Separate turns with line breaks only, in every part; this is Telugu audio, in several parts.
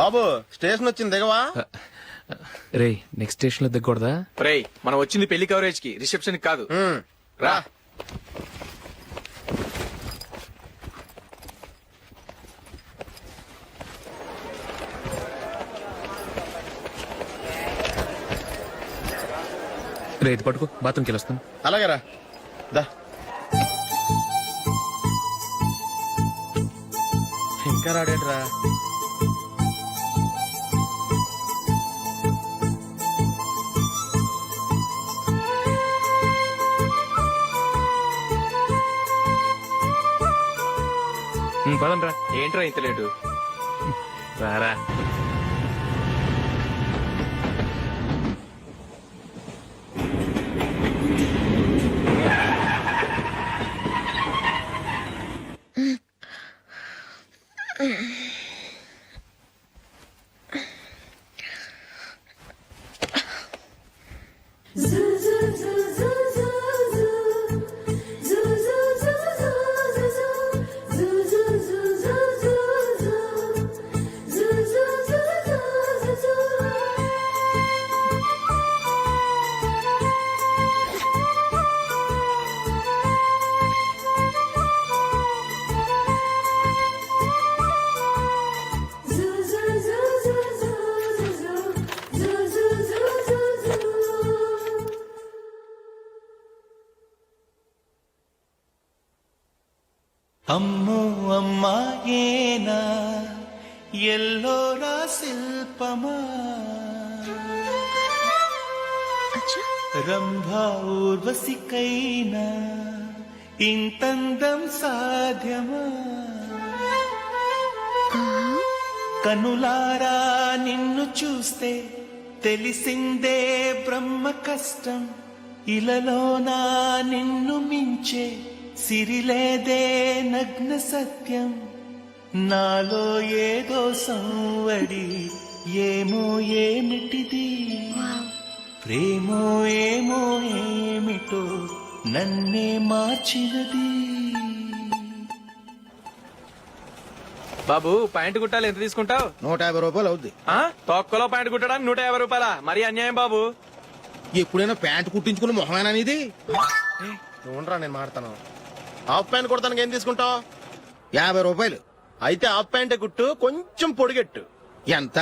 బాబు స్టేషన్ వచ్చింది దిగవా?
రే నెక్స్ట్ స్టేషన్ లో దిగకూడదా?
రేయ్ మనం వచ్చింది పెళ్లి కవరేజ్ కి, రిసెప్షన్ కి కాదు. రా.
రే ఇది పట్టుకో, బాత్రూమ్కి వెళ్ళొస్తాను.
అలాగే రా. దా. ఇంకా రాడేట్రా?
పదండ్రా.
ఏంట్రా ఇంత లేటు?
రారా.
అమ్మో అమ్మాయేనా ఎల్లోరా శిల్పమా రంభా ఊర్వశికైనా ఇంతందం సాధ్యమా కనులారా నిన్ను చూస్తే తెలిసిందే బ్రహ్మ కష్టం ఇలలోనా నిన్ను మించే సిరిలేదే నగ్న సత్యం నాలో ఏదో సంవడి ఏమో ఏమిటిది ప్రేమో ఏమో ఏమిటో నన్నే మార్చినది.
బాబు ప్యాంటు కుట్టాలి, ఎంత తీసుకుంటావు?
150 రూపాయలు అవుద్ది.
తొక్కలో ప్యాంటు కుట్టడానికి 150 రూపాయల? మరి అన్యాయం బాబు.
ఎప్పుడైనా ప్యాంట్ కుట్టించుకుని మొహమేనా ఇది? చూడరా నేను మాడతాను. హాఫ్ ప్యాంట్ కుడతానికి ఏం తీసుకుంటావు? 50 రూపాయలు. అయితే హాఫ్ ప్యాంటే కుట్టు, కొంచెం పొడిగెట్టు. ఎంత?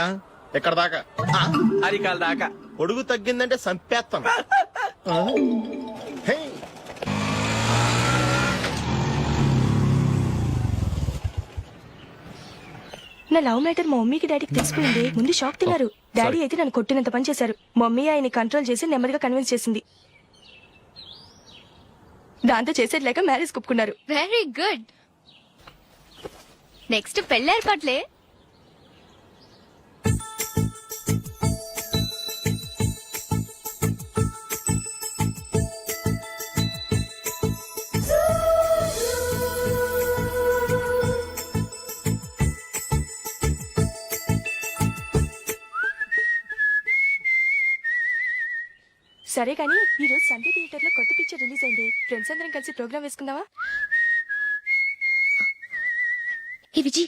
ఎక్కడ దాకా?
అరికాల దాకా.
పొడుగు తగ్గిందంటే సంపేస్తాను. హే.
నా లవ్ మ్యాటర్ మా మమ్మీకి డాడీకి తెలిసిపోయింది. ముందు షాక్ తిన్నారు. డాడీ అయితే నన్ను కొట్టినంత పని చేశారు. మమ్మీ ఆయన్ని కంట్రోల్ చేసి నెమ్మదిగా కన్విన్స్ చేసింది. దాంతో చేసేది లేక మ్యారేజ్ ఒప్పుకున్నారు.
Very good. నెక్స్ట్ పెళ్లి ఏర్పాట్లే.
సరే కానీ ఈ రోజు సండే థియేటర్ లో కొత్త పిక్చర్ రిలీజ్ అయింది. ఫ్రెండ్స్ అందరం కలిసి ప్రోగ్రామ్ వేసుకుందామా?
ఈ విజి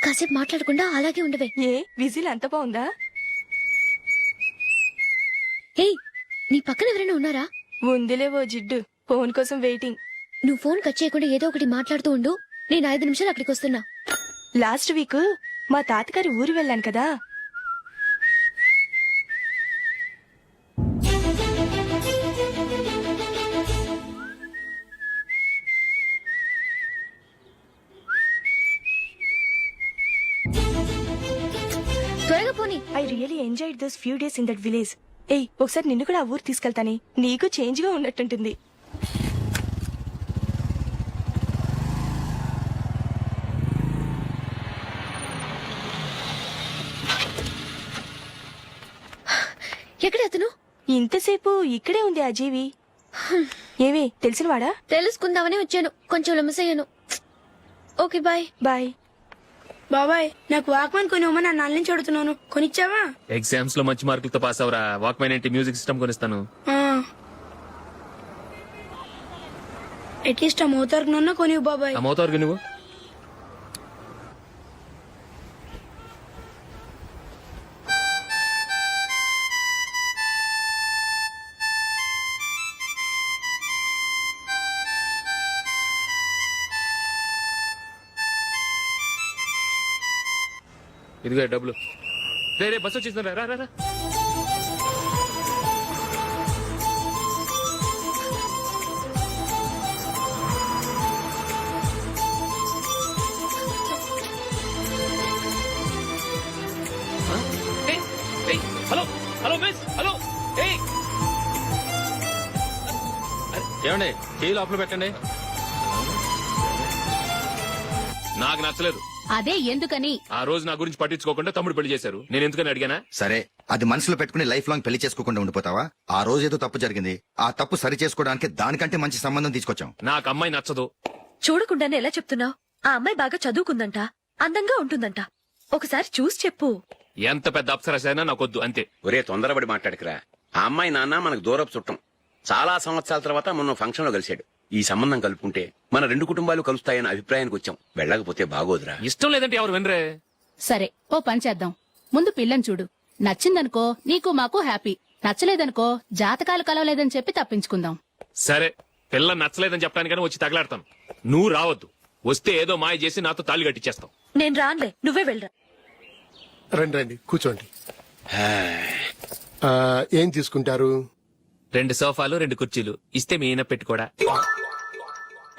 కాసేపు మాట్లాడకుండా అలాగే ఉండవే.
ఏ విజిల్ అంత బాగుందా?
ఏయ్ నీ పక్కన ఎవరైనా ఉన్నారా?
ఉందిలే ఓ జిడ్డు. ఫోన్ కోసం వెయిటింగ్.
నువ్వు ఫోన్ కట్ చేయకుండా ఏదో ఒకటి మాట్లాడుతూ ఉండు. నేను 5 నిమిషాలు అక్కడికి వస్తున్నా.
లాస్ట్ వీక్ మా తాతగారి ఊరు వెళ్ళాను కదా.
త్వరగా పోనీ.
I really enjoyed those few days in that village. ఏయ్ ఒకసారి నిన్ను కూడా ఆ ఊరు తీసుకెళ్తానే. నీకు చేంజ్ గా ఉన్నట్టుంటుంది.
ఎక్కడ అతను?
ఇంతసేపు ఇక్కడే ఉంది ఆ జీవి. ఏవి తెలిసినవాడా?
తెలుసుకుందామని వచ్చాను. కొంచెం లెమసయ్యాను. Okay bye.
బాయ్.
బాబాయ్ నాకు వాక్మెన్ కొనివ్వమని నా నాన్న నుంచి అడుగుతున్నాను. కొనిచ్చావా?
ఎగ్జామ్స్ లో మంచి మార్కులతో పాస్ అవరా. వాక్మెన్ ఏంటి, మ్యూజిక్ సిస్టమ్ కొనిస్తాను.
అట్లీస్ట్ ఆ మోతార్కు నన్న కొనివ్వు బాబాయ్.
ఆ మోతార్కు నువ్వు ఇదిగో డబ్బులు. రే బస్ వచ్చేసింది, రా రా రా. Hello hello miss, hello. ఏమండి టీ లోపల పెట్టండి. నాకు నచ్చలేదు.
అదే ఎందుకని?
ఆ రోజు నా గురించి పట్టించుకోకుండా తమ్ముడు పెళ్లి చేశారు. నేను ఎందుకని అడిగానా?
సరే, అది మనసులో పెట్టుకుని లైఫ్ లాంగ్ పెళ్లి చేసుకోకుండా ఉండిపోతావా? ఆ రోజు ఏదో తప్పు జరిగింది, ఆ తప్పు సరి చేసుకోవడానికి దానికంటే మంచి సంబంధం తీసుకొచ్చాం.
నాకు అమ్మాయి నచ్చదు.
చూడకుండానే ఎలా చెప్తున్నావు? ఆ అమ్మాయి బాగా చదువుకుందంట, అందంగా ఉంటుందంట. ఒకసారి చూసి చెప్పు.
ఎంత పెద్ద అప్సరసైనా నాకొద్దు, అంతే.
ఒరే తొందరపడి మాట్లాడకురా. ఆ అమ్మాయి నాన్న మనకు దూరపు చుట్టం. చాలా సంవత్సరాల తర్వాత మొన్న ఫంక్షన్ లో కలిశాడు. ఈ సంబంధం కలుపుకుంటే మన రెండు కుటుంబాలు కలుస్తాయన్న అభిప్రాయానికి వచ్చాం. వెళ్ళకపోతే బాగోదురా.
ఇష్టం లేదంటే ఎవరు వినరే.
సరే, ఓ పని చేద్దాం. ముందు పిల్లని చూడు. నచ్చిందనుకో నీకు మాకు హ్యాపీ. నచ్చలేదనుకో జాతకాలు కలవలేదని చెప్పి తప్పించుకుందాం.
సరే, పిల్ల నచ్చలేదని చెప్పడానికైనా వచ్చి తగలాడతాను. నువ్వు రావద్దు. వస్తే ఏదో మాయ చేసి నాతో తాళి కట్టించేస్తావు.
నేను రానులే, నువ్వే వెళ్ళరా.
రండి రండి కూర్చోండి. ఏం తీసుకుంటారు?
2 సోఫాలు 2 కుర్చీలు ఇస్తే మీ ఈయన పెట్టుకోడా.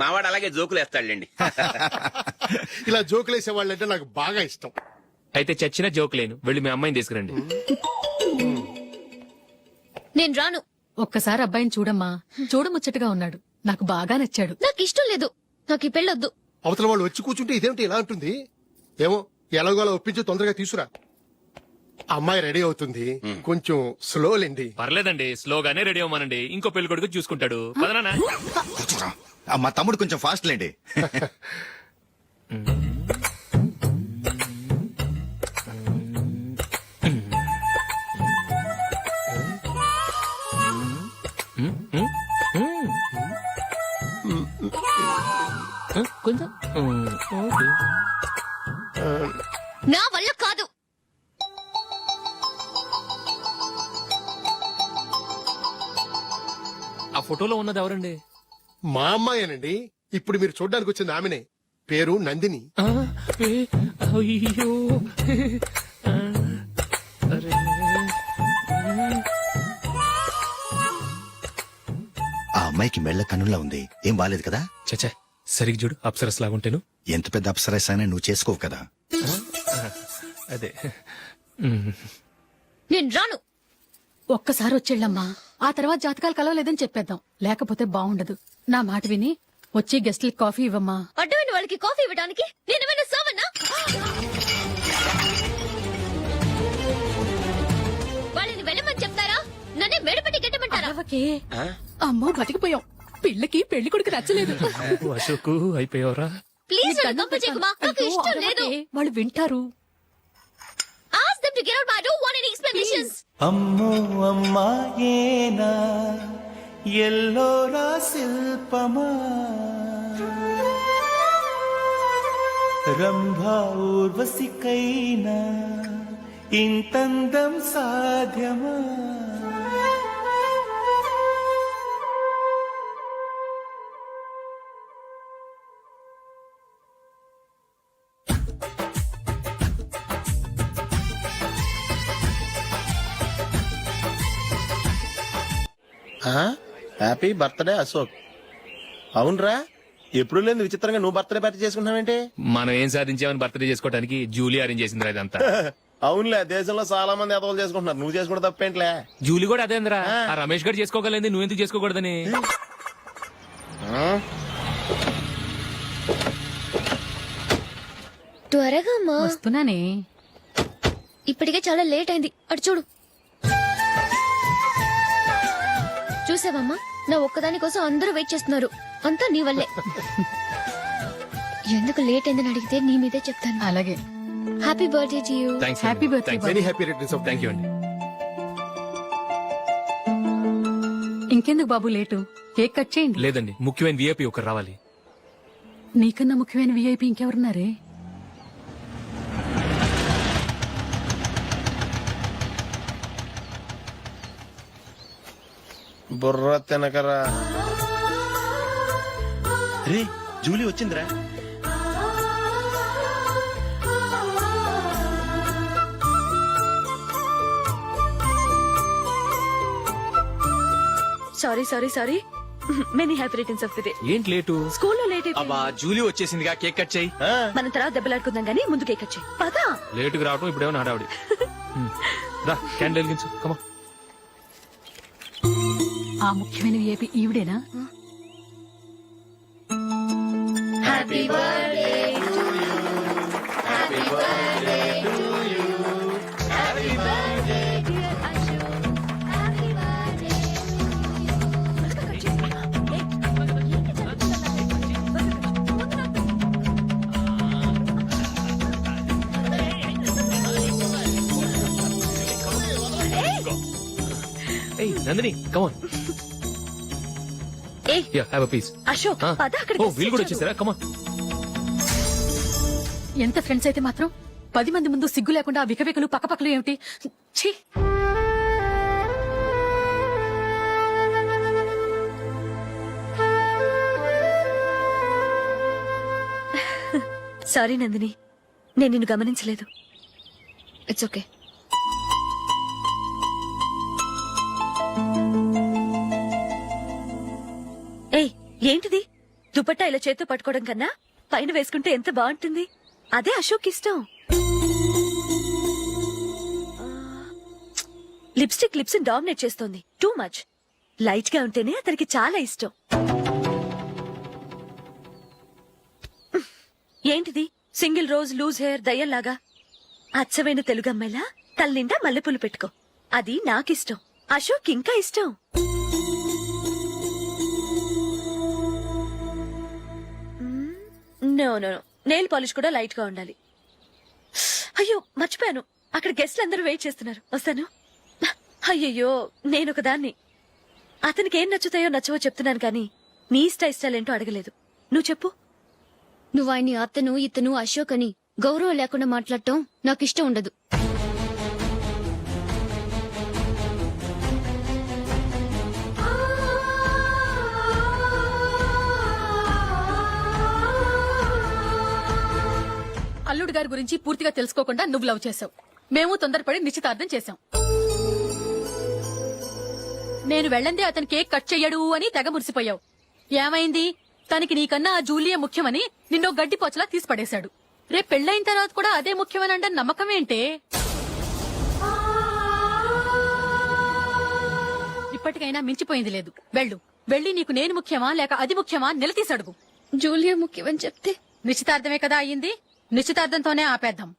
మావాడు అలాగే జోకులు వేస్తాడులేండి.
ఇలా జోకులేసే వాళ్ళంటే నాకు బాగా ఇష్టం.
అయితే చచ్చిన జోక్ లేను. వెళ్ళి మీ అమ్మాయిని తీసుకురండి.
నేను రాను.
ఒక్కసారి అబ్బాయిని చూడమ్మా. చూడముచ్చటగా ఉన్నాడు. నాకు బాగా నచ్చాడు.
నాకు ఇష్టం లేదు. నాకు ఈ పెళ్ళొద్దు.
అవతల వాళ్ళు వచ్చి కూర్చుంటే ఇదేమిటి ఇలా ఉంటుంది? ఏమో ఎలాగోలా ఒప్పించి తొందరగా తీసురా. అమ్మాయి రెడీ అవుతుంది, కొంచెం స్లో లేండి.
పర్లేదండి, స్లోగానే రెడీ అవ్వమానండి. ఇంకో పెళ్లి కొడుకు చూసుకుంటాడు. పదనా.
కూర్చోరా. మా తమ్ముడు కొంచెం ఫాస్ట్ లేండి.
కొంచెం
నా వల్ల కాదు.
ఆ ఫోటోలో ఉన్నది ఎవరండి?
మా అమ్మాయేనండి. ఇప్పుడు మీరు చూడడానికి వచ్చింది ఆమెనే. పేరు నందిని.
అయ్యో.
ఆ అమ్మాయికి మెళ్ళ కన్నులా ఉంది. ఏం బాలేదు కదా?
చచ్చా, సరిగ్గా చూడు. అప్సరస్ లాగుంటేను.
ఎంత పెద్ద అప్సరస్ అయినా నువ్వు చేసుకోవు కదా.
అదే.
నేను రాను.
ఒక్కసారి వచ్చేళ్ళమ్మా. ఆ తర్వాత జాతకాలు కలవలేదని చెప్పేద్దాం. లేకపోతే బాగుండదు. నా మాట విని వచ్చి గెస్ట్లకి కాఫీ ఇవ్వమ్మా.
అడ్డమైన వాళ్ళకి కాఫీ ఇవ్వడానికి నేనేమైనా సావన్నా? వాళ్ళని వెళ్ళమని చెప్తారా? నన్నే మేడపట్టి గెట్టమంటారా?
అరవకే. అమ్మో బతికిపోయాం. పిల్లకి పెళ్లి కొడుకు నచ్చలేదు.
అశోకు అయిపోయావరా.
ప్లీజ్ నన్ను కంపు చేయకుమా. నాకు ఇష్టం లేదు.
వాళ్ళు వింటారు.
Ask them to get out. I don't want any explanations.
అమ్మో అమ్మాయేనా ఎల్లోరా శిల్పమా రంభా ఊర్వశికైనా ఇంతందం సాధ్యమా?
Happy birthday Ashok. అవునరా, ఎప్పుడు లేదు విచిత్రంగా నువ్వు బర్త్డే పార్టీ చేసుకుంటున్నావేంటి?
మనం ఏం సాధించామని బర్త్డే చేసుకోవడానికి జూలీ అరేంజ్ చేసిందిరా ఇదంతా.
అవునులే, దేశంలో చాలా మంది ఎదవలు చేసుకుంటున్నారు. నువ్వు చేసుకుంటే తప్పేంట్లే.
జూలీ కూడా అదేంద్రా. ఆ రమేష్ గారు చేసుకోగలేదు, నువ్వెందుకు చేసుకోకూడదని.
త్వరగా అమ్మా.
వస్తున్నానే.
ఇప్పటికే చాలా లేట్ అయింది. అటు చూడు. చూసావమ్మా, నా ఒక్కదాని కోసం అందరూ వెయిట్ చేస్తున్నారు. అంతా నీ వల్లే. ఎందుకు లేట్ అయిందని అడిగితే నీ మీదే చెప్తాను.
అలాగే.
Happy birthday to you.
Thanks.
Happy birthday.
Very happy returns of.
Thank you అండి.
ఇంకెందుకు బాబు లేటు? కేక్ కట్ చేయండి.
లేదండి, ముఖ్యమైన విఐపి ఒకరు రావాలి.
నీకన్నా ముఖ్యమైన విఐపి ఇంకెవరున్నారే?
బుర్ర తినకరా. రే, జూలీ వచ్చిందిరా.
Sorry sorry sorry many happy returns of the day.
ఏంటి లేటు?
స్కూల్లో లేట్
అబ్బా జూలీ వచ్చేసిందిగా కేక్ కట్ చేయి.
మనం తర్వాత దెబ్బలాడుకుందాం గానీ ముందు కేక్ వచ్చాయి పదా.
లేటుగా రావటం ఇప్పుడేమో హడావిడి. రా క్యాండిల్ వెలిగించు కమా.
ఆ ముఖ్యమైన ఏపీ ఈవిడేనా?
ఏయ్ నందిని కమాన్.
ఏయ్
ya have a piece.
Ashok పద అక్కడ.
ఓ వీళ్ళు కూడా వచ్చేసారా? కమాన్.
ఎంత ఫ్రెండ్స్ అయితే మాత్రం 10 మంది ముందు సిగ్గు లేకుండా ఆ వికవికలు పక్కపక్కలు ఏమిటి? ఛీ!
సారీ నందిని, నేను నిన్ను గమనించలేదు. It's okay. ఏయ్ ఏంటిది? దుపట్టా ఇలా చేత్తో పట్టుకోవడం కన్నా పైన వేసుకుంటే ఎంత బాగుంటుంది. అదే అశోక్ ఇష్టం. లిప్స్టిక్ లిప్స్ డామినేట్ చేస్తోంది. Too much. లైట్ గా ఉంటేనే అతనికి చాలా ఇష్టం. ఏంటిది? సింగిల్ రోజ్ లూజ్ హెయిర్ దయ్యంలాగా. అచ్చమైన తెలుగు అమ్మాయిలా తల నిండా మల్లెపూలు పెట్టుకో. అది నాకిష్టం. అశోక్ ఇంకా ఇష్టం. No no no, nail polish కూడా లైట్ గా ఉండాలి. అయ్యో మర్చిపోయాను, అక్కడ గెస్ట్లు అందరూ వెయిట్ చేస్తున్నారు. వస్తాను. అయ్యయ్యో నేనొక దాన్ని. అతనికి ఏం నచ్చుతాయో నచ్చవో చెప్తున్నాను కానీ నీ ఇష్టాలేంటో అడగలేదు. నువ్వు చెప్పు.
నువ్వు ఆయన్ని అతను ఇతను అశోక్ అని గౌరవం లేకుండా మాట్లాడటం నాకు ఇష్టం ఉండదు.
అల్లుడు గారి గురించి పూర్తిగా తెలుసుకోకుండా నువ్వు లవ్ చేసావు. మేము తొందరపడి నిశ్చితార్థం చేశాం. నేను వెళ్ళందే అతని కేక్ కట్ చెయ్యడు అని తెగ మురిసిపోయావు. ఏమైంది? తనకి నీకన్నా ఆ జూలియే ముఖ్యమని నిన్నో గడ్డి పోచలా తీసి పడేశాడు. రేపు పెళ్ళైన తర్వాత కూడా అదే ముఖ్యమని అంటే నమ్మకం ఏంటే? ఇప్పటికైనా మించిపోయింది లేదు. వెళ్ళు. వెళ్ళి నీకు నేను ముఖ్యమా లేక అది ముఖ్యమా నిలదీసి అడుగు.
జూలియా ముఖ్యమని చెప్తే
నిశ్చితార్థమే కదా అయ్యింది. నిశ్చితార్థంతోనే ఆపేద్దాం.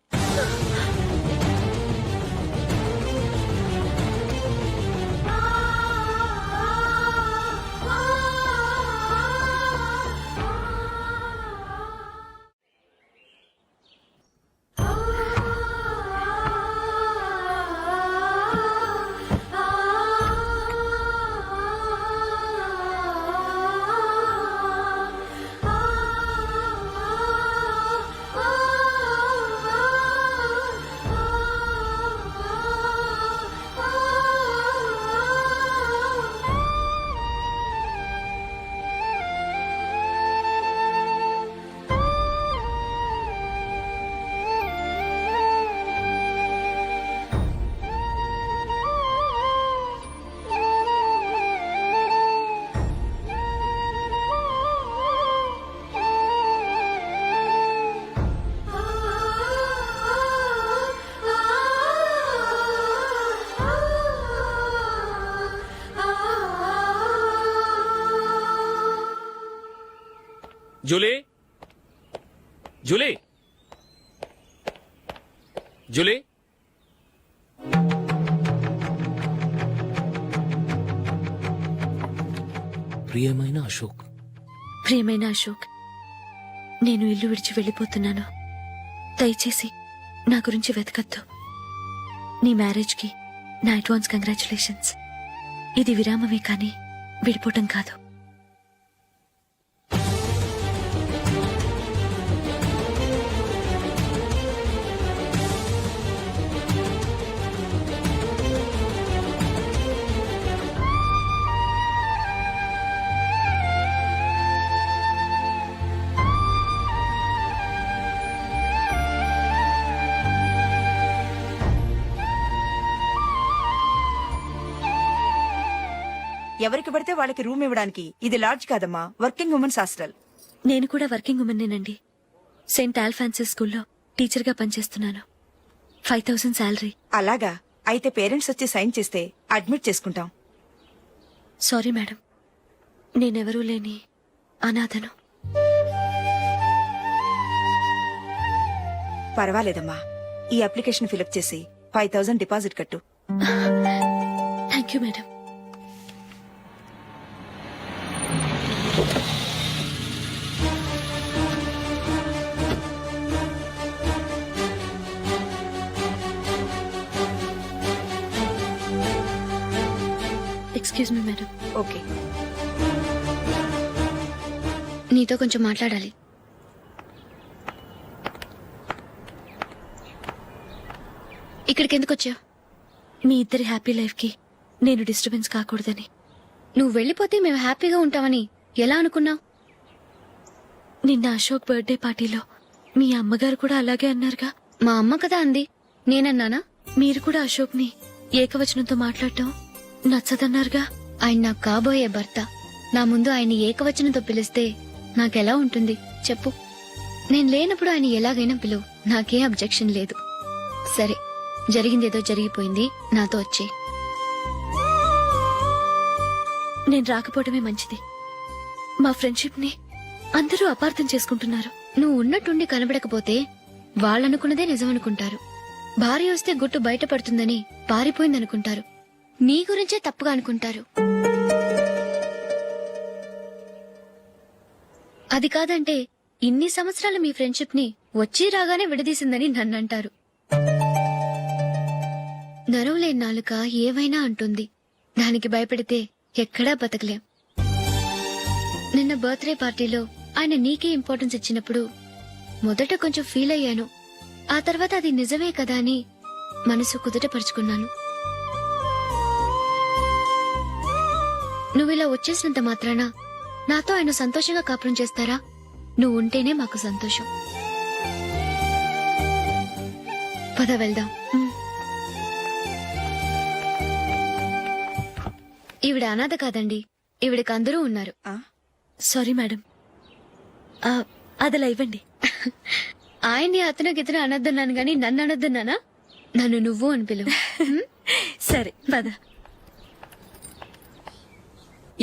జూలీ జూలీ జూలీ ప్రియమైన అశోక్.
ప్రియమైన అశోక్, నేను ఇల్లు విడిచి వెళ్ళిపోతున్నాను. దయచేసి నా గురించి వెతకద్దు. నీ మ్యారేజ్ కి నా అడ్వాన్స్ కంగ్రాచులేషన్స్. ఇది విరామమే కానీ విడిపోవటం కాదు.
ఎవరికి పడితే వాళ్ళకి రూమ్ ఇవ్వడానికి ఇది లాడ్జ్ కాదమ్మా, వర్కింగ్ ఉమెన్స్ హాస్టల్.
నేను కూడా వర్కింగ్ ఉమెన్నేనండి. సెయింట్ ఆల్ఫాన్సెస్ స్కూల్లో టీచర్గా పనిచేస్తున్నాను. 5000 శాలరీ.
అలాగా, అయితే పేరెంట్స్ వచ్చి సైన్ చేస్తే అడ్మిట్ చేసుకుంటాం.
సారీ మేడం, నేనెవరూ లేని అనాథను.
పర్వాలేదమ్మా, ఈ అప్లికేషన్ ఫిలప్ చేసి 5000 డిపాజిట్ కట్టు.
Thank you madam. Excuse me madam.
Okay.
నీతో కొంచెం మాట్లాడాలి. ఇక్కడికి ఎందుకు వచ్చావు?
మీ ఇద్దరి హ్యాపీ లైఫ్ కి నేను డిస్టర్బెన్స్ కాకూడదని.
నువ్వు వెళ్ళిపోతే మేము హ్యాపీగా ఉంటామని ఎలా అనుకున్నావు?
నిన్న అశోక్ బర్త్డే పార్టీలో మీ అమ్మగారు కూడా అలాగే అన్నారుగా.
మా అమ్మ కదా అంది, నేనన్నానా?
మీరు కూడా అశోక్ ని ఏకవచనంతో మాట్లాడటం నచ్చదన్నారుగా.
ఆయన నాకు కాబోయే భర్త. నా ముందు ఆయన ఏకవచనంతో పిలిస్తే నాకెలా ఉంటుంది చెప్పు? నేను లేనప్పుడు ఆయన ఎలాగైనా పిలువు, నాకే అబ్జెక్షన్ లేదు. సరే, జరిగిందేదో జరిగిపోయింది, నాతో వచ్చే.
నేను రాకపోవడమే మంచిది. మా ఫ్రెండ్షిప్ ని అందరూ అపార్థం చేసుకుంటున్నారు.
నువ్వు ఉన్నట్టుండి కనబడకపోతే వాళ్ళనుకున్నదే నిజమనుకుంటారు. భార్య వస్తే గుట్టు బయటపడుతుందని పారిపోయిందనుకుంటారు. నీ గురించే తప్పుగా అనుకుంటారు. అది కాదంటే ఇన్ని సంవత్సరాలు మీ ఫ్రెండ్షిప్ ని వచ్చి రాగానే విడదీసిందని నన్నంటారు. నరవలేని నాలుక ఏవైనా అంటుంది. దానికి భయపడితే ఎక్కడా బతకలేం. నిన్న బర్త్డే పార్టీలో ఆయన నీకే ఇంపార్టెన్స్ ఇచ్చినప్పుడు మొదట కొంచెం ఫీల్ అయ్యాను. ఆ తర్వాత అది నిజమే కదా అని మనసు కుదుటపరుచుకున్నాను. నువ్విలా వచ్చేసినంత మాత్రాన నాతో ఆయన సంతోషంగా కాపురం చేస్తారా? నువ్వు ఉంటేనే మాకు సంతోషం. పద వెళ్దాం. ఈవిడ అనాథ కాదండి, ఈవిడకి అందరూ ఉన్నారు.
సారీ మేడం, అదలా ఇవ్వండి.
ఆయన్ని అతను గితను అనొద్దన్నాను గాని నన్ను అనొద్దన్నానా? నన్ను నువ్వు అని పిలువు.
సరే పద.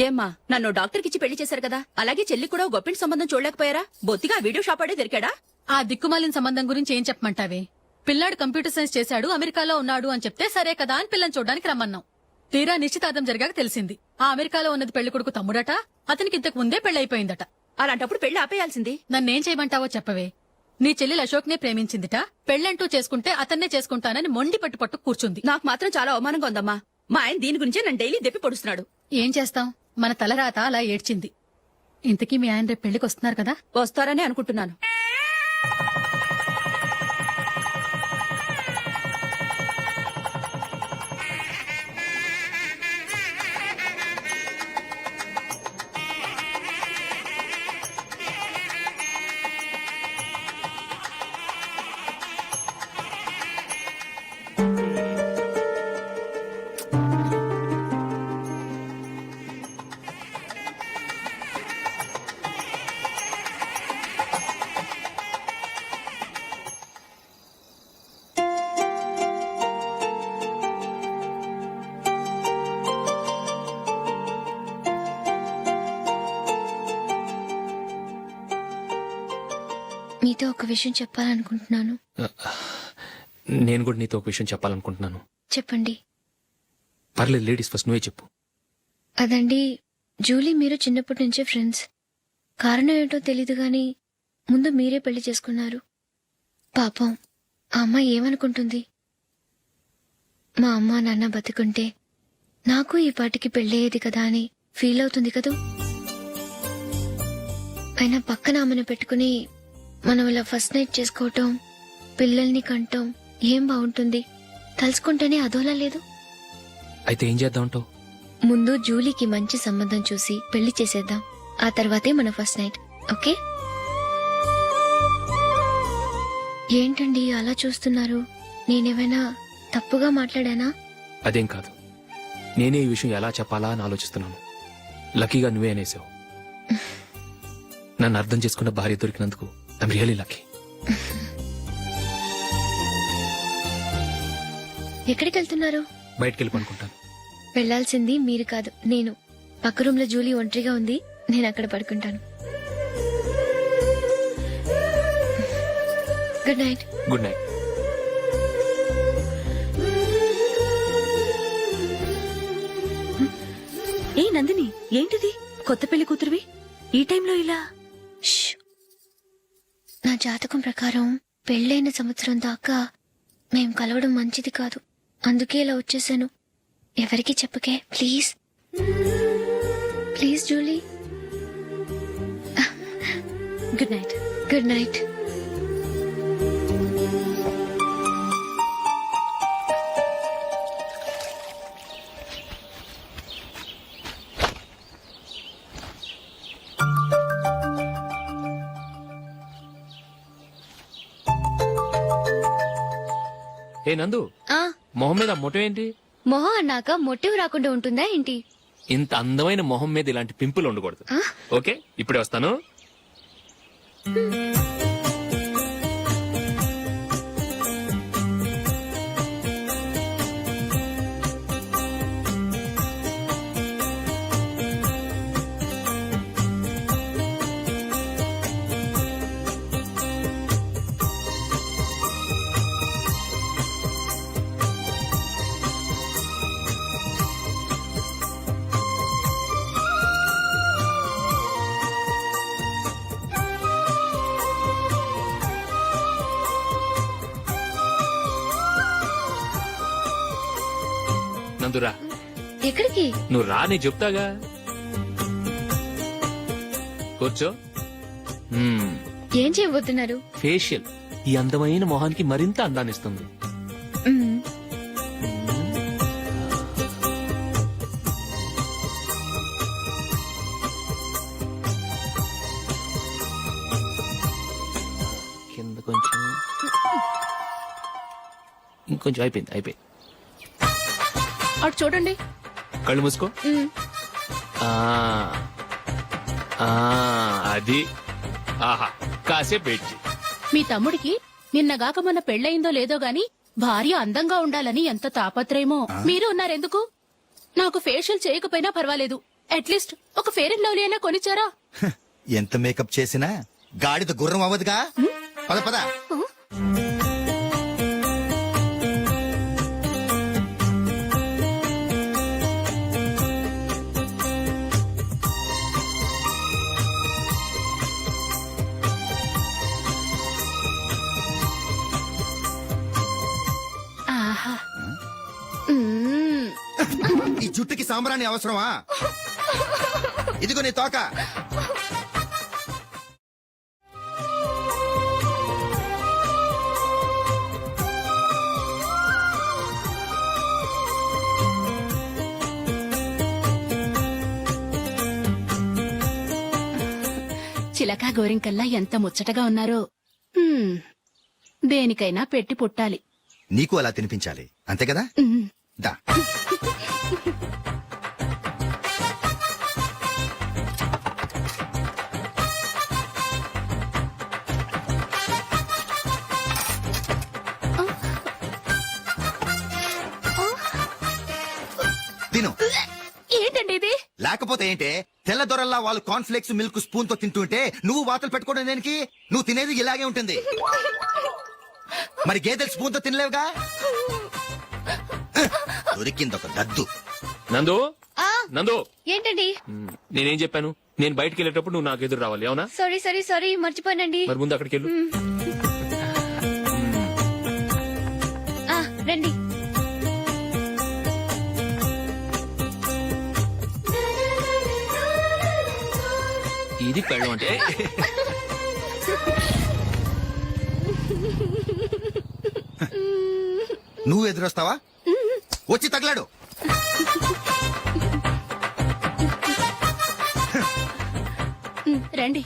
ఏమ్మా, నన్ను డాక్టర్ కిచ్చి పెళ్లి చేశారు కదా, అలాగే చెల్లి కూడా గొప్పింటి సంబంధం చూడలేకపోయారా? బొత్తిగా వీడియో షాప్ ఆడే దొరికాడా?
ఆ దిక్కుమాలిన సంబంధం గురించి ఏం చెప్పమంటావే? పిల్లాడు కంప్యూటర్ సైన్స్ చేశాడు, అమెరికాలో ఉన్నాడు అని చెప్తే సరే కదా అని పిల్లని చూడడానికి రమ్మన్నాం. తీరా నిశ్చితార్థం జరిగాక తెలిసింది ఆ అమెరికాలో ఉన్నది పెళ్లి కొడుకు తమ్ముడట, అతనికి ఇంతకు ముందే పెళ్లయిపోయిందట.
అలాంటప్పుడు పెళ్లి ఆపేయాల్సింది.
నన్నేం చేయమంటావో చెప్పవే. నీ చెల్లెలు అశోక్ నే ప్రేమించిందిట, పెళ్లంటూ చేసుకుంటే అతన్నే చేసుకుంటానని మొండి పట్టు కూర్చుంది.
నాకు మాత్రం చాలా అవమానంగా ఉందమ్మా. మా ఆయన దీని గురించే నన్ను డైలీ దెప్పి పొడుస్తున్నాడు.
ఏం చేస్తాం, మన తలరాత అలా ఏడ్చింది. ఇంతకీ మీ ఆయన రేపు పెళ్లికి వస్తున్నారు కదా?
వస్తారని అనుకుంటున్నాను.
మీతో ఒక విషయం చెప్పాలనుకుంటున్నాను.
నేను కూడా నీతో ఒక విషయం చెప్పాలనుకుంటున్నాను.
చెప్పండి.
పర్లేదు, లేడీస్ ఫస్ట్, నువ్వే చెప్పు.
అదండి, జూలీ మీరు చిన్నప్పటి నుంచే ఫ్రెండ్స్. కారణం ఏంటో తెలీదు గాని ముందు మీరే పెళ్లి చేసుకున్నారు. పాపం ఆ అమ్మాయి ఏమనుకుంటుంది? మా అమ్మ నాన్న బతికుంటే నాకు ఈ పాటికి పెళ్ళయ్యేది కదా అని ఫీల్ అవుతుంది కదూ. అయినా పక్కన ఆమెను పెట్టుకుని మనం ఇలా ఫస్ట్ నైట్ చేసుకోవటం, పిల్లల్ని కంటాం ఏం బాగుంటుంది? తలుచుకుంటేనే అదోలా లేదు.
అయితే ఏం చేద్దాం అంటావు?
ముందు జూలీకి మంచి సంబంధం చూసి పెళ్లి చేసేద్దాం, ఆ తర్వాతే మన ఫస్ట్ నైట్. ఓకే? ఏంటండి అలా చూస్తున్నారు? నేనేమైనా తప్పుగా మాట్లాడానా?
అదేం కాదు, నేనే ఈ విషయం ఎలా చెప్పాలా అని ఆలోచిస్తున్నాను. లక్కీగా నువ్వే అనేసావు. నన్ను అర్థం చేసుకున్న భార్య దొరికినందుకు ఐమ్ రియలీ లక్కీ.
ఎక్కడికి వెళ్తున్నారు?
బయటికి వెళ్ళి పడుకుంటాను.
వెళ్లాల్సింది మీరు కాదు, నేను. పక్క రూమ్ లో జూలీ ఒంటరిగా ఉంది, నేను అక్కడ పడుకుంటాను. Good night.
Good night.
ఏ నందిని, ఏంటిది? కొత్త పెళ్లి కూతురువి ఈ టైంలో ఇలా?
ష్. నా జాతకం ప్రకారం పెళ్ళైన సంవత్సరం దాకా మేం కలవడం మంచిది కాదు, అందుకే ఇలా వచ్చేసాను. ఎవరికి చెప్పకే please. Please Julie.
Good night.
Good night.
ఏ నందు, మొహం మీద మొట్టం ఏంటి?
మొహం అన్నాక మొట్టెవు రాకుండా ఉంటుందా ఏంటి?
ఇంత అందమైన మొహం మీద ఇలాంటి పింపుల్ ఉండకూడదు. ఓకే, ఇప్పుడే వస్తాను. నందురా.
ఎక్కడికి?
నువ్వు రా, నేను చెప్తాగా. కూర్చో.
ఏం చేయబోతున్నారు?
ఫేషియల్ ఈ అందమైన మొహానికి మరింత అందాన్నిస్తుంది.
మ్మ్.
కింద కొంచెం, ఇంకొంచెం. అయిపోయింది.
అటు చూడండి.
కళ్ళు మూసుకో. అది. ఆహా, కాసేపు వెయిట్ చెయ్.
మీ తమ్ముడికి నిన్నగాక మొన్న పెళ్ళయిందో లేదో గాని భార్య అందంగా ఉండాలని ఎంత తాపత్రయమో. మీరు ఉన్నారెందుకు? నాకు ఫేషియల్ చేయకపోయినా పర్వాలేదు, అట్లీస్ట్ ఒక ఫేర్ అండ్ లవ్లీ అయినా కొనిచ్చారా?
ఎంత మేకప్ చేసినా గాడిద గుర్రం అవ్వదుగా. పద పద.
ఆహా.
ఈ జుట్టుకి సాంబ్రాణి అవసరమా? ఇదిగో నీ తోక.
చిలకా గోరింకల్లా ఎంత ముచ్చటగా ఉన్నారో. దేనికైనా పెట్టి పుట్టాలి.
నీకు అలా తినిపించాలి, అంతే కదా? దా. తిను.
ఏంటండి ఇది?
లేకపోతే ఏంటే, తెల్లదొరల్లా వాళ్ళు కాన్ఫ్లెక్స్ మిల్క్ స్పూన్ తో తింటుంటే నువ్వు వాతలు పెట్టుకోవడం దేనికి? నువ్వు తినేది ఇలాగే ఉంటుంది. మరి గేదెలు స్పూన్ తో తినలేవుగా. దొరికిందొక దద్దు.
నందు. నందు.
ఏంటండి?
నేనేం చెప్పాను? నేను బయటికి వెళ్ళేటప్పుడు నువ్వు నాకు ఎదురు రావాలి, అవునా?
సారీ మర్చిపోయానండి.
మరి ముందు అక్కడికి వెళ్ళు.
రండి.
ఇది పెళ్ళం అంటే.
నువ్వు ఎదురొస్తావా? వచ్చి తగలాడు.
రండి.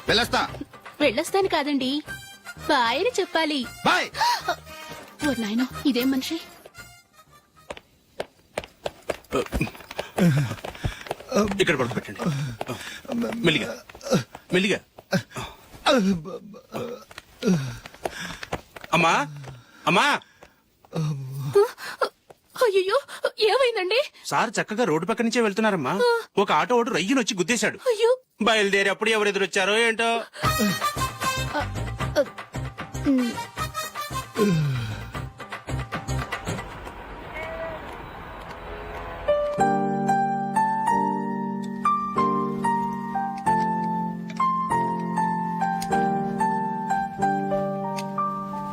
వెళ్ళొస్తా.
వెళ్ళొస్తాను కాదండి, బాయ్ అని చెప్పాలి.
బాయ్.
ఓ నాయనో, ఇదేం మనిషి?
ఇక్కడ పడుకోబెట్టండి. మెల్లిగా మెల్లిగా. అమ్మా అమ్మా,
అయ్యో ఏమైందండి?
సార్ చక్కగా రోడ్డు పక్క నుంచే వెళ్తున్నారమ్మా. ఒక ఆటో ఓడు రయ్యను వచ్చి గుద్దేశాడు.
అయ్యో
బయలుదేరి అప్పుడు ఎవరు ఎదురొచ్చారో ఏంటో.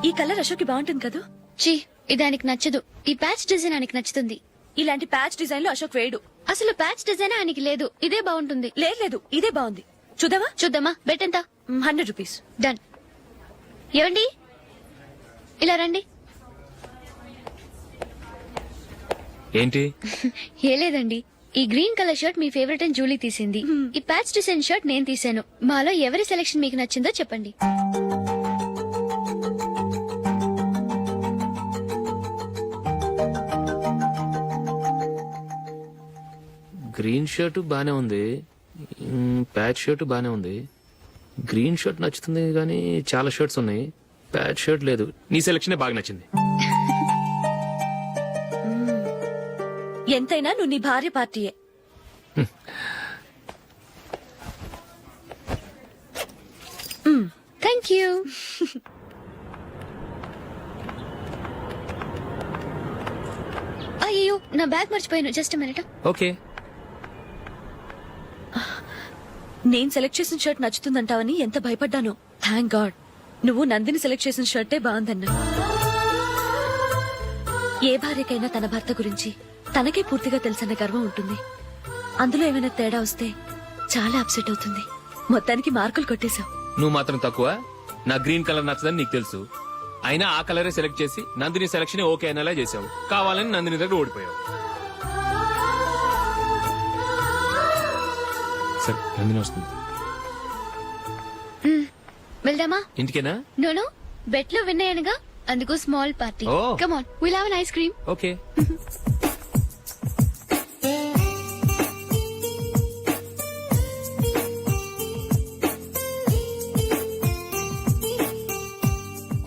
ఈ కలర్ అశోక్ బాగుంటుంది కదా.
చీ ఇది ఆయనకి నచ్చదు. ఈ ప్యాచ్ డిజైన్ ఆయనకి నచ్చుతుంది.
ఇలాంటి ప్యాచ్ డిజైన్ లో అశోక్ వేయడు.
అసలు ప్యాచ్ డిజైన్ ఆయనకి లేదు. ఇదే బాగుంటుంది.
లేదు ఇదే బాగుంది. చూద్దామా?
చూద్దామా? బెట్ ఎంత?
100 రూపీస్.
డన్. ఏవండి ఇలా రండి.
ఏంటి?
ఏ లేదండి, ఈ గ్రీన్ కలర్ షర్ట్ మీ ఫేవరెట్ అని జూలీ తీసింది. ఈ ప్యాచ్ డిజైన్ షర్ట్ నేను తీసాను. మాలో ఎవరి సెలెక్షన్ మీకు నచ్చిందో చెప్పండి.
గ్రీన్ షర్ట్ బానే ఉంది, ప్యాచ్ షర్ట్ బానే ఉంది. గ్రీన్ షర్ట్ నచ్చుతుంది కానీ చాలా షర్ట్స్ ఉన్నాయి, ప్యాచ్ షర్ట్ లేదు. నీ సెలక్షనే బాగా నచ్చింది.
ఎంతైనా నువ్వు నీ భార్య పార్టీయే.
Thank you. అయ్యో నా బ్యాగ్ మర్చిపోయాను. Just minute.
ఓకే.
నేను సెలెక్ట్ చేసిన షర్ట్ నచ్చుతుందంటావని ఎంత భయపడ్డాను. థ్యాంక్ గాడ్ నువ్వు నందిని సెలెక్ట్ చేసిన షర్టే బాగుందన్నా. ఏ భార్యకైనా తన భర్త గురించి తనకే పూర్తిగా తెలుసన్న గర్వం ఉంటుంది. అందులో ఏమైనా తేడా వస్తే చాలా అప్సెట్ అవుతుంది. మొత్తానికి మార్కులు కొట్టేశావు.
నువ్వు మాత్రం తక్కువ. నా గ్రీన్ కలర్ నచ్చదని నీకు తెలుసు, అయినా ఆ కలరే సెలెక్ట్ చేసి నందిని సెలక్షన్ ఓకే అనేలా చేసావు. కావాలని నందిని దగ్గర ఓడిపోయావు. సరే నందిని వస్తుంది.
వెళ్దామా?
ఇంటికేనా?
నోను బెట్ లో విన్ అయ్యానుగా, అందుకు small party.
Oh.
Come on, will have an ice cream.
Okay.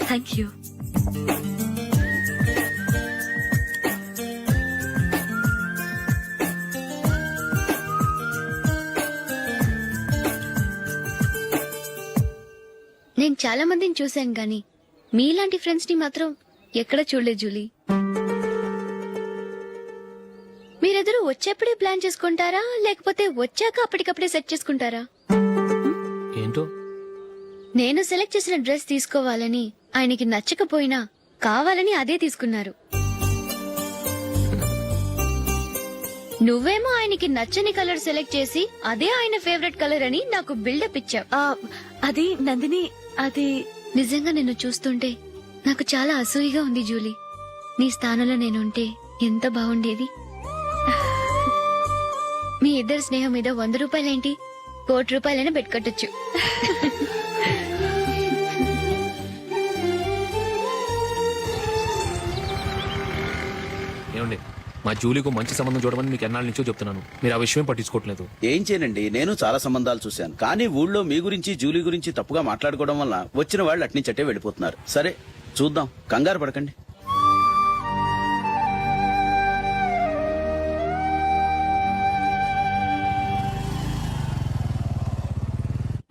Thank you.
నేను చాలా మందిని చూశాను గాని మీలాంటి ఫ్రెండ్స్ ని మాత్రం ఎక్కడ చూడలేదు జూలీ. మీరెదరూ వచ్చేప్పుడే ప్లాన్ చేసుకుంటారా లేకపోతే వచ్చాక అప్పటికప్పుడే సెట్ చేసుకుంటారా?
ఏంటో
నేను సెలెక్ట్ చేసిన డ్రెస్ తీసుకోవాలని ఆయనకి నచ్చకపోయినా కావాలని అదే తీసుకున్నారు. నువ్వేమో ఆయనకి నచ్చని కలర్ సెలెక్ట్ చేసి అదే ఆయన ఫేవరెట్ కలర్ అని నాకు బిల్డప్ ఇచ్చావు.
అది నందిని, అది
నిజంగా నిన్ను చూస్తుంటే నాకు చాలా అసూయగా ఉంది జూలీ. నీ స్థానంలో నేనుంటే ఎంత బాగుండేది. మీ ఇద్దరు స్నేహం మీద 100 రూపాయలేంటి, 1 కోటి రూపాయలైనా పెట్టుకట్టొచ్చు.
ఏమండి, మా జూలీకు మంచి సంబంధం చూడమని మీకు ఎన్నాళ్ళ నుంచో చెప్తున్నాను, మీరు ఆ విషయం పట్టించుకోవట్లేదు.
ఏం చేయనండి, నేను చాలా సంబంధాలు చూశాను. కానీ ఊళ్ళో మీ గురించి జూలీ గురించి తప్పుగా మాట్లాడుకోవడం వల్ల వచ్చిన వాళ్ళు అట్నుంచటే వెళ్ళిపోతున్నారు. సరే చూద్దాం, కంగారు పడకండి.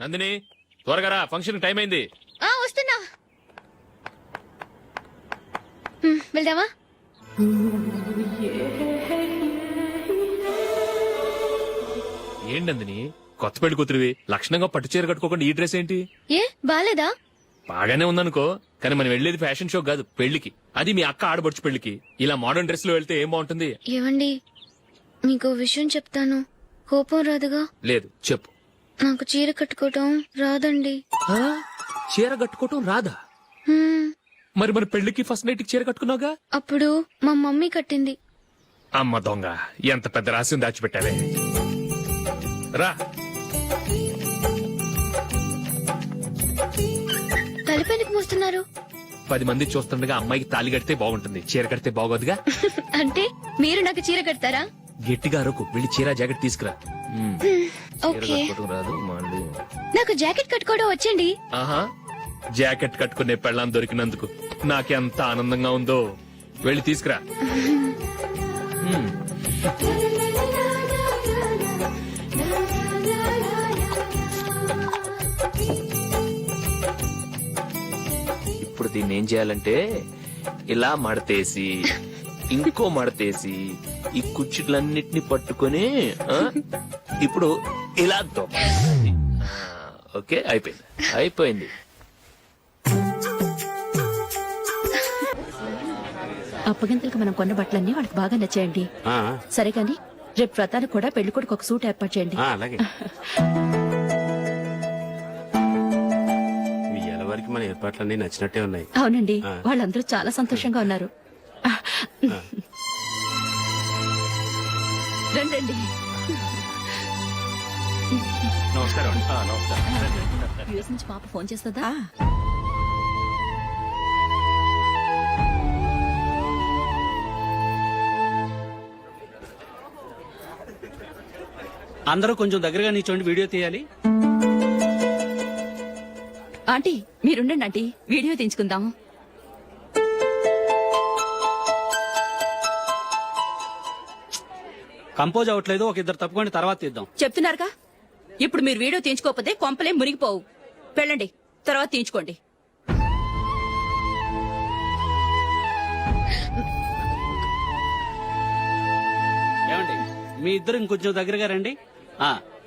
నందిని త్వరగా రా, ఫంక్షన్ టైం అయింది.
వస్తున్నా. వెళ్దామా?
ఏంటి నందిని, కొత్త పెళ్లి కూతురివి, లక్షణంగా పట్టు చీర కట్టుకోకుండా ఈ డ్రెస్ ఏంటి?
ఏ బాలేదా?
బాగానే ఉందనుకో, కానీ మనం వెళ్లేది ఫ్యాషన్ షో కాదు, పెళ్లికి. అది మీ అక్క ఆడబడుచు పెళ్లికి. ఇలా మోడర్న్ డ్రెస్ లో వెళ్తే ఏం బాగుంటుంది?
ఏవండి, మీకు విషయం చెప్తాను, కోపం రాదుగా?
లేదు, చెప్పు.
నాకు చీర కట్టుకోవటం రాదండి.
చీర కట్టుకోవటం రాదా? మరి మన పెళ్లికి ఫస్ట్ నైట్ చీర కట్టుకున్నావుగా?
అప్పుడు మా మమ్మీ కట్టింది.
అమ్మ దొంగ, ఎంత పెద్ద రహస్యం దాచిపెట్టావే. రా.
తలపెందుకు మోస్తున్నారు?
10 మంది చూస్తుండగా అమ్మాయికి తాళి కడితే బాగుంటుంది, చీర కడితే బాగోదుగా.
అంటే మీరు నాకు చీర కడతారా?
గట్టిగా అరకు వెళ్ళి చీర జాకెట్ తీసుకురా.
చీర
ఓకే
కట్టుకోవడం రాదు మళ్ళీ.
నాకు జాకెట్ కట్టుకోవడం వచ్చండి.
ఆహా, జాకెట్ కట్టుకునే పెళ్ళాం దొరికినందుకు నాకెంత ఆనందంగా ఉందో. వెళ్ళి తీసుకురా. ఇప్పుడు దీన్ని ఏం చేయాలంటే ఇలా మడతేసి ఇంకో మడతేసి ఈ కుర్చీలన్నిటిని పట్టుకొని ఇప్పుడు ఇలా దొక్కాలి. ఓకే, అయిపోయింది అయిపోయింది.
అప్పగింతలకు మనం కొన్న బట్టలన్నీ వాళ్ళకి బాగా నచ్చాయండి. సరే కానీ రేపు వ్రతానికి కూడా పెళ్లి కొడుకు ఒక సూట్ ఏర్పాటు చేయండి.
అలాగే. మీ ఎలవారికి మన ఏర్పాట్లన్నీ నచ్చినట్టే ఉన్నాయి.
అవునండి, వాళ్ళందరూ చాలా సంతోషంగా ఉన్నారు. రండి.
నమస్కారం.
యూఎస్ నుంచి పాప ఫోన్ చేస్తుందా?
అందరూ కొంచెం దగ్గరగా నిల్చోండి, వీడియో తీయాలి.
ఆంటీ మీరుండండి ఆంటీ, వీడియో తీయించుకుందాం.
కంపోజ్ అవ్వట్లేదు, ఒక ఇద్దరు తప్పుకొని తర్వాత తీద్దాం.
చెప్తున్నారుగా, ఇప్పుడు మీరు వీడియో తీయించుకోకపోతే కొంపలే మునిగిపోవు. వెళ్ళండి, తర్వాత తీయించుకోండి.
ఏమండి, మీ ఇద్దరు ఇంకొంచెం దగ్గరగా రండి.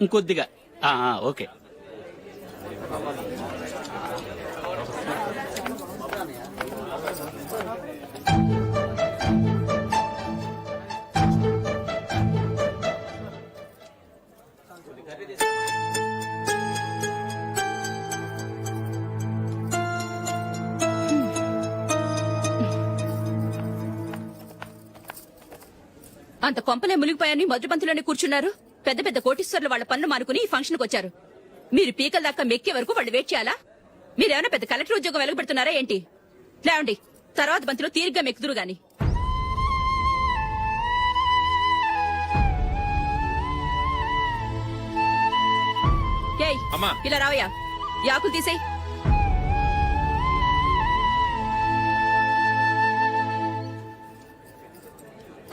ఇంకొద్దిగా. ఓకే.
అంత కొంపలే మునిగిపోయాని మొదటి పంతులోనే కూర్చున్నారు. పెద్ద పెద్ద కోటీశ్వర్లు వాళ్ళ పనులు మానుకుని ఈ ఫంక్షన్ కు వచ్చారు. మీరు పీకల దాకా మెక్కే వరకు వాళ్ళు వెయిట్ చేయాలా? మీరేమైనా పెద్ద కలెక్టర్ ఉద్యోగం వెలగబెడుతున్నారా ఏంటి? లేవండి, తర్వాత బంతిలో తీరిగ్గా మెక్కుదురు గాని. ఏయ్, ఇలా రావయ్యా, యాకులు తీసేయ్.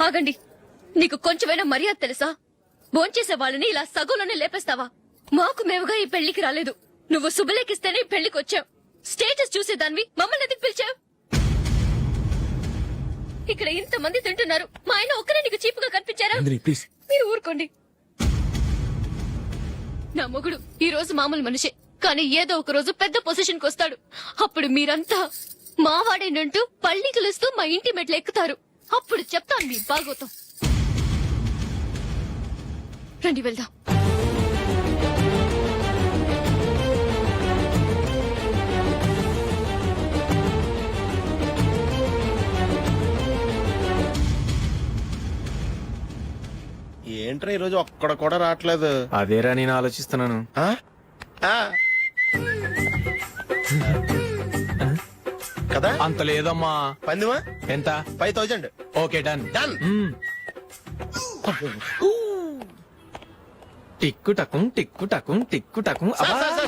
ఆగండి, నీకు కొంచెమైనా మర్యాద తెలుసా? భోంచేసే వాళ్ళని ఇలా సగంలోనే లేపేస్తావా? మాకు మేముగా ఈ పెళ్లికి రాలేదు. నువ్వు శుభలేఖిస్తేనే ఈ పెళ్లికి వచ్చావు. స్టేటస్ చూసేదానివి మమ్మల్ని ఎందుకు పిలిచావు? ఇక్కడ ఇంతమంది తింటున్నారు, మా ఆయన ఒక్కరే నీకు చీపుగా కనిపించారా? మీరు ఊరుకోండి. నా మొగుడు ఈ రోజు మామూలు మనిషే, కానీ ఏదో ఒక రోజు పెద్ద పొజిషన్ కి వస్తాడు. అప్పుడు మీరంతా మావాడేనంటూ పళ్ళి కలుస్తూ మా ఇంటి మెట్లు ఎక్కుతారు. అప్పుడు చెప్తాను మీ బాగోతాం. రండి వెళ్దాం.
ఏంట్రా ఈరోజు ఒక్కడ కూడా రావట్లేదు?
అదేరా నేను ఆలోచిస్తున్నాను.
ఆ? ఆ. కదా
అంత లేదమ్మా.
పందిమా
ఎంత?
5000.
Okay, done.
డన్.
టిక్కు టకుం టిక్కు టకుం టిక్కు టకుం.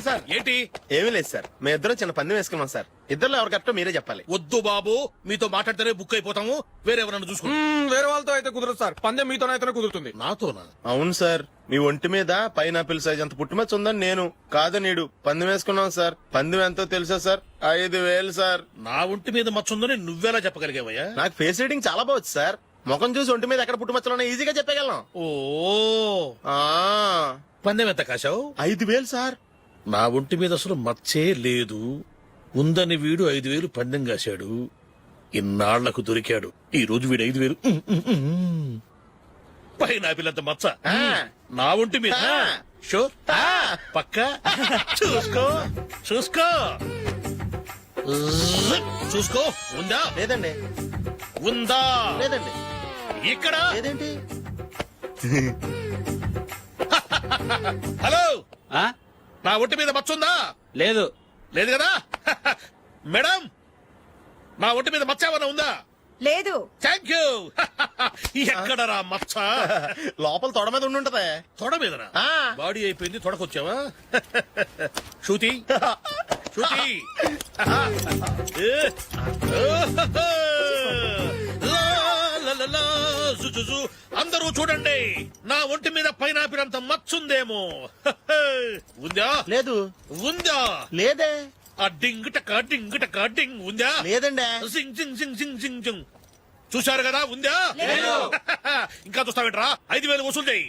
సార్
ఏంటి?
ఏమీ లేదు సార్, మేము ఇద్దరం చిన్న పందెం వేసుకున్నాం సార్. ఇద్దరు ఎవరు కరెక్టో మీరే చెప్పాలి.
వద్దు బాబు, మీతో మాట్లాడితేనే బుక్ అయిపోతాము. వేరెవరన్నా చూసుకుంటాం. వేరే వాళ్ళతో అయితే కుదరదు సార్, పందెం మీతోనైతేనే కుదురుతుంది. నాతోనా?
అవును సార్, మీ ఒంటి మీద పైనాపిల్ సైజ్ అంత పుట్టుమచ్చ ఉందని నేను కాదు నీడు పందెం వేసుకున్నాం సార్. పందెం ఎంతో తెలుసా సార్? 5000 సార్.
నా ఒంటి మీద మచ్చ ఉందని నువ్వెలా చెప్పగలిగావయ్యా?
నాకు ఫేస్ రీడింగ్ చాలా బాగుంది సార్. ముఖం చూసి ఒంటి మీద ఎక్కడ పుట్టుమచ్చలో ఈజీగా చెప్పగలను.
ఓ,
ఆ,
పందెం ఎంత కాశావు?
5000 సార్.
నా ఒంటి మీద అసలు మచ్చే లేదు. ఉందని వీడు 5000 పందెం కాశాడు. ఇన్నాళ్లకు దొరికాడు. ఈ రోజు వీడు 5000. పైన పిల్లంత మచ్చ నా ఒంటి మీద. షూర్, పక్క. చూసుకో చూసుకో చూసుకో. ఉందా?
లేదండి.
ఉందా?
లేదండి.
ఇక్కడ
లేదేంటి?
హలో, నా ఒంటి మీద మచ్చ ఉందా? లేదు. లేదు కదా? మేడం, నా ఒంటి మీద మచ్చ ఏమన్నా ఉందా?
లేదు.
Thank you. ఎక్కడరా మచ్చ?
లోపల తొడ మీద ఉండుంటదే.
తొడ మీదనా?
ఆ.
బాడీ అయిపోయింది, తొడకొచ్చావా? శృతి శృతి. జుజుజు. అందరూ చూడండి, నా ఒంటి మీద పైనాపినంత మచ్చుందేమో. ఉందా?
లేదు.
ఉందా?
లేదే.
ఆ డింగ్ టక డింగ్ ఉందా?
లేదండి.
జింగ్ జింగ్ జింగ్ జింగ్ జింగ్ జింగ్. చూశారు కదా, ఉందా? ఇంకా చూస్తావేంట్రా? 5,000 వసూలు చేయి.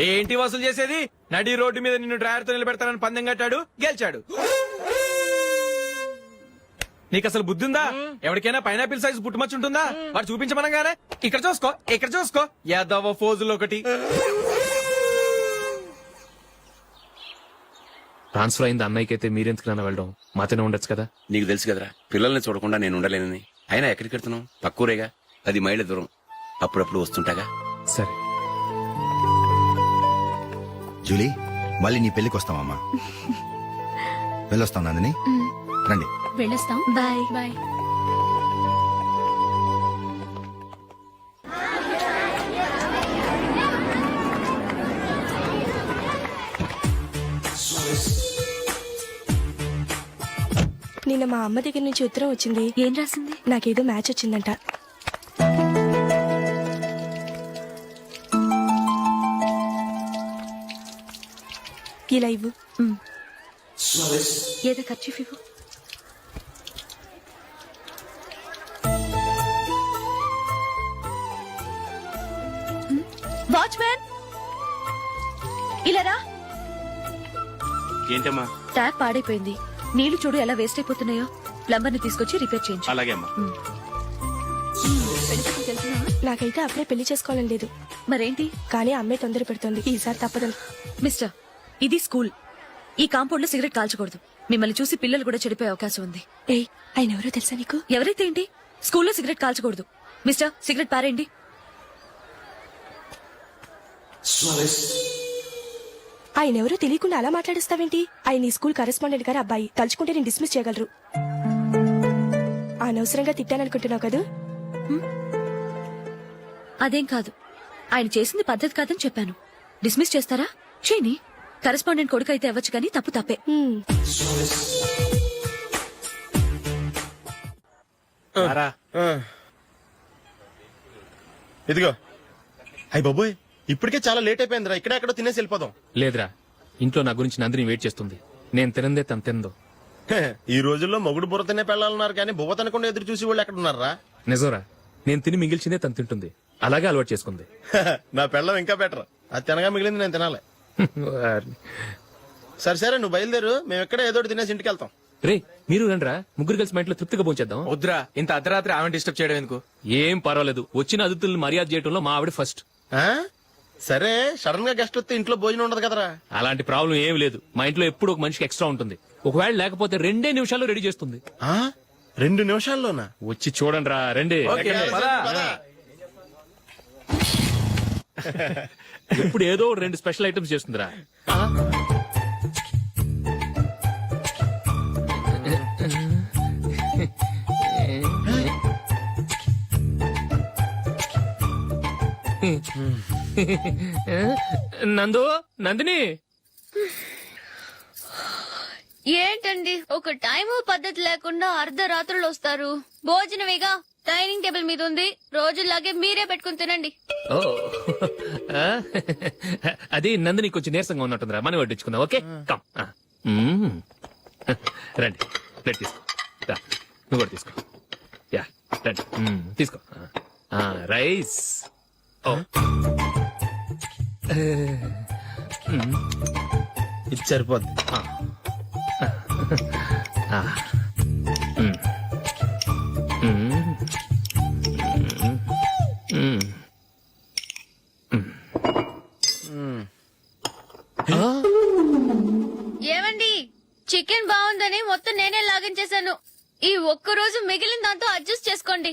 ఏంటి వసూలు చేసేది? నడి రోడ్డు మీద నిన్ను డ్రైవర్ తో నిలబెడతానని పందెం కట్టాడు, గెలిచాడు. నీకు అసలు బుద్ధి ఉందా? ఎవరికైనా పైనాపిల్ సైజ్ పుట్టుమచ్చు ఉంటుందా? వాడు చూపించమనగానే ఇక్కడ చూసుకో, ఇక్కడ చూసుకో, యాదవ ఫోజులు ఒకటి.
ట్రాన్స్ఫర్ అయింది అన్నయ్యకి అయితే మీరెందుకు నాన్న వెళ్ళడం? మాతోనే ఉండొచ్చు కదా.
నీకు తెలుసు కదరా, పిల్లల్ని చూడకుండా నేను ఉండలేనని. అయినా ఎక్కడికి వెళ్తున్నావు? పక్కూరేగా, 10 మైళ్ళ దూరం. అప్పుడప్పుడు వస్తుంటాగా.
సరే.
జూలీ, మళ్ళీ నీ పెళ్లికి వస్తామమ్మా. వెళ్ళొస్తాం నందిని, రండి.
వెళ్ళొస్తాం.
బాయ్.
బాయ్.
నిన్న మా అమ్మ దగ్గర నుంచి ఉత్తరం వచ్చింది.
ఏం రాసింది?
నాకేదో మ్యాచ్ వచ్చిందంట. ఇలా ఇవ్వు.
ఏదో ఖర్చు ఇవ్వు. వాచ్మ్యాన్, ఇలా రా.
ఏంటమ్మా?
ట్యాప్ పాడైపోయింది. నీళ్లు చూడు ఎలా వేస్ట్ అయిపోతున్నాయో. ప్లంబర్ ని తీసుకొచ్చి రిపేర్ చేయించు.
అలాగే అమ్మా.
నాకైతే అప్పుడే పెళ్లి చేసుకోవాలని లేదు.
మరేంటి?
కానీ అమ్మే తొందర పెడుతోంది. ఈసారి తప్పదని.
మిస్టర్, ఇది స్కూల్. ఈ కాంపౌండ్ లో సిగరెట్ కాల్చకూడదు. మిమ్మల్ని చూసి పిల్లలు కూడా చెడిపోయే అవకాశం ఉంది.
ఏయ్, ఆయన ఎవరో తెలుసా నీకు?
ఎవరైతే ఏంటి, స్కూల్లో సిగరెట్ కాల్చకూడదు. మిస్టర్, సిగరెట్ పారేయండి.
ఆయన ఎవరో తెలియకుండా అలా మాట్లాడిస్తావేంటి? ఆయన ఈ స్కూల్ కరెస్పాండెంట్ గారు అబ్బాయి. తలుచుకుంటే నేను డిస్మిస్ చేయగలరు. అనవసరంగా తిట్టాననుకుంటున్నావు కదా?
అదేం కాదు, ఆయన చేసింది పద్ధతి కాదని చెప్పాను. డిస్మిస్ చేస్తారా? చేయని. కరెస్పాండెంట్ కొడుకు అయితే అవ్వచ్చు, కానీ తప్పు తప్పే.
ఇదిగో. అయ్య బాబోయ్, ఇప్పటికే చాలా లేట్ అయిపోయిందిరా. ఇక్కడ ఎక్కడో తినేసి వెళ్ళిపోదాం.
లేదురా, ఇంట్లో నా గురించి నందిని వెయిట్ చేస్తుంది. నేను తినందే తను తిందో.
ఈ రోజుల్లో మొగుడు బుర్ర తినే పెళ్ళాలన్నారు, కానీ బువ్వ తినకుండా ఎదురు చూసి వాళ్ళు ఎక్కడ ఉన్నారా?
నిజంరా, నేను తిని మిగిల్చిందే తను తింటుంది. అలాగే అలవాటు చేసుకుంది.
నా పెళ్ళం ఇంకా బెటర్. అది తినగా మిగిలింది నేను తినాలి. సరే సరే, నువ్వు బయలుదేరు. మేము ఎక్కడ ఏదో ఒకటి తినేసి ఇంటికి వెళ్తాం.
రే, మీరు రండిరా, ముగ్గురు కలిసి మా ఇంట్లో తృప్తిగా పోంచేద్దాం.
వద్దురా, ఇంత అర్ధరాత్రి ఆమె డిస్టర్బ్ చేయడం ఎందుకు?
ఏం పర్వాలేదు, వచ్చిన అతిథులను మర్యాద చేయడంలో మా ఆవిడ ఫస్ట్.
ఆ? సరే, సడన్ గా గెస్ట్ వస్తే ఇంట్లో భోజనం ఉండదు కదరా.
అలాంటి ప్రాబ్లం ఏం లేదు. మా ఇంట్లో ఎప్పుడు ఒక మనిషికి ఎక్స్ట్రా ఉంటుంది. ఒకవేళ లేకపోతే 2 నిమిషాల్లో రెడీ చేస్తుంది.
2 నిమిషాల్లోనా?
వచ్చి చూడండి రా, రండి. ఇప్పుడు ఏదో 2 స్పెషల్ ఐటమ్స్ చేస్తుందిరా. నందు, నందిని.
ఏంటండి ఒక టైము పద్ధతి లేకుండా అర్ధరాత్రులు వస్తారు? భోజనమేగా డైనింగ్ టేబుల్ మీద ఉంది. రోజుల్లాగే మీరే పెట్టుకుని తినండి.
ఓ, అది నందిని కొంచెం నీరసంగా ఉన్నట్టుందిరా. మనం వడ్డించుకుందాం. Okay, come. రండి, ప్లేట్ తీసుకో. రా, నువ్వు కూడా తీసుకో. యా, రండి, తీసుకో. రైస్. ఓ,
ఇది సరిపోద్ది.
ఏమండి, చికెన్ బాగుందని మొత్తం నేనే లాగించేశాను. ఈ ఒక్క రోజు మిగిలిన దాంతో అడ్జస్ట్ చేసుకోండి.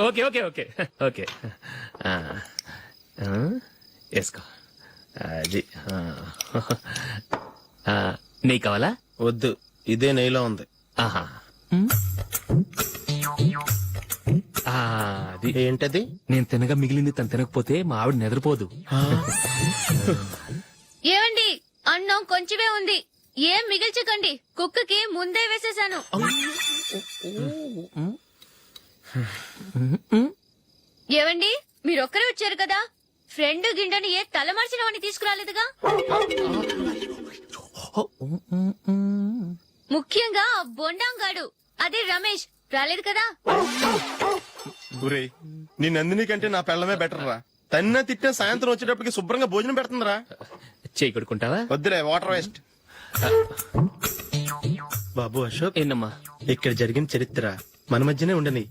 Okay okay okay okay. వేసుకో. అది నెయ్యి కావాలా?
వద్దు, ఇదే నెయ్యిలో ఉంది.
ఆహా. ఆ, అది
ఏంటది?
నేను తినగా మిగిలింది తను తినకపోతే మా ఆవిడ నిద్రపోదు.
ఏమండి అన్నం కొంచెమే ఉంది, ఏం మిగిల్చకండి, కుక్కకి ముందే వేసేసాను. ఏవండి మీరొక్కరే వచ్చారు కదా, ఫ్రెండ్ గిండెని ఏ తలమార్చిన వాడిని తీసుకురాలేదుగా? ముఖ్యంగా ఆ బొండాంగాడు అదే రమేష్ రాలేదు కదా?
గురే నీ నందిని కంటే నా పెళ్ళమే బెటర్ రా. తన్న తిట్టిన సాయంత్రం వచ్చేటప్పటికి శుభ్రంగా భోజనం పెడుతుందిరా.
చేయి కొడుకుంటావా?
వద్దులే, వాటర్ వేస్ట్. బాబు అశోక్,
ఏంటమ్మా?
ఇక్కడ జరిగిన చరిత్ర మన మధ్యనే ఉండని,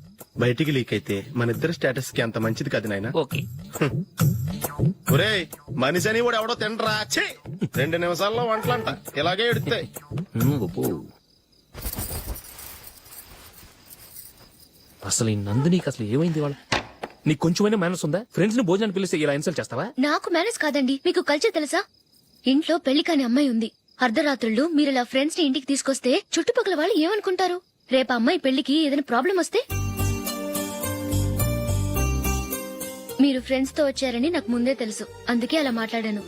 బయటికి లీక్ అయితే మన ఇద్దరు స్టేటస్ కి అంత మంచిది కాదు నాయన.
ఓకే.
ఒరేయ్ మనిషి అని కూడా ఎవడో తినరా. ఛీ! 2 నిమిషాల్లో వంటలంట ఇలాగే ఎడుతాయి.
అసలు ఈ నందినికి అసలు ఏమైంది వాళ్ళ? నీకు కొంచెమైనా మేనస్ ఉందా? ఫ్రెండ్స్ ని భోజనాన్ని పిలిస్తే ఇలా ఇన్సల్ట్ చేస్తావా?
నాకు మేనేజ్ కాదండి, మీకు కల్చర్ తెలుసా? ఇంట్లో పెళ్లి కాని అమ్మాయి ఉంది. అర్ధరాత్రుళ్ళు మీరు ఇలా ఫ్రెండ్స్ ని ఇంటికి తీసుకొస్తే చుట్టుపక్కల వాళ్ళు ఏమనుకుంటారు? రేపు అమ్మాయి పెళ్లికి ఏదైనా ప్రాబ్లం వస్తే? మీరు ఫ్రెండ్స్ తో వచ్చారని నాకు ముందే తెలుసు, అందుకే అలా మాట్లాడాను.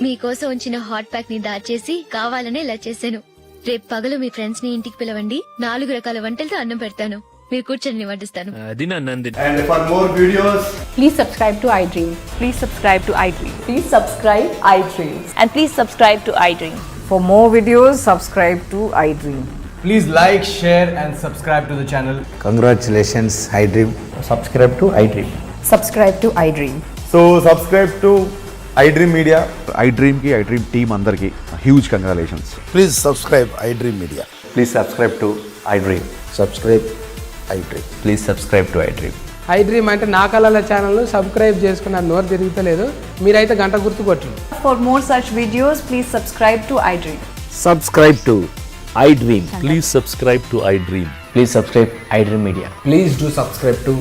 మీకోసం ఉంచిన హాట్ ప్యాక్ ని దాచేసి కావాలనే ఇలా చేశాను. రేపు పగలు మీ ఫ్రెండ్స్ ని ఇంటికి పిలవండి, 4 రకాల వంటలతో అన్నం పెడతాను, మీరు కూర్చొని వడ్డిస్తాను.
అది నా Nandini.
And for more videos,
please subscribe to iDream.
Please subscribe to iDream.
Please subscribe iDream.
And please subscribe to iDream.
For more videos, subscribe to iDream.
please like, share and subscribe to the channel.
Congratulations iDream.
Subscribe to iDream.
Subscribe to iDream.
So subscribe to iDream Media.
iDream కి iDream టీమ్ అందరికి huge congratulations.
Please subscribe iDream media.
Please subscribe to iDream.
Subscribe iDream.
Please subscribe to iDream.
iDream అంటే నా కళల ఛానల్ సబ్స్క్రైబ్ చేసుకున్న నోరు తిరుగుతలేదు, మీరైతే గంట గుర్తు కొట్టండి.
For more such videos, please subscribe to iDream.
Subscribe to iDream. Please subscribe to iDream.
Please subscribe iDream Media. Please do subscribe to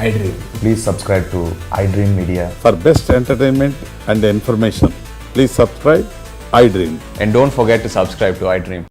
iDream.
Please subscribe to iDream media.
For best entertainment and information please subscribe iDream.
And don't forget to subscribe to iDream.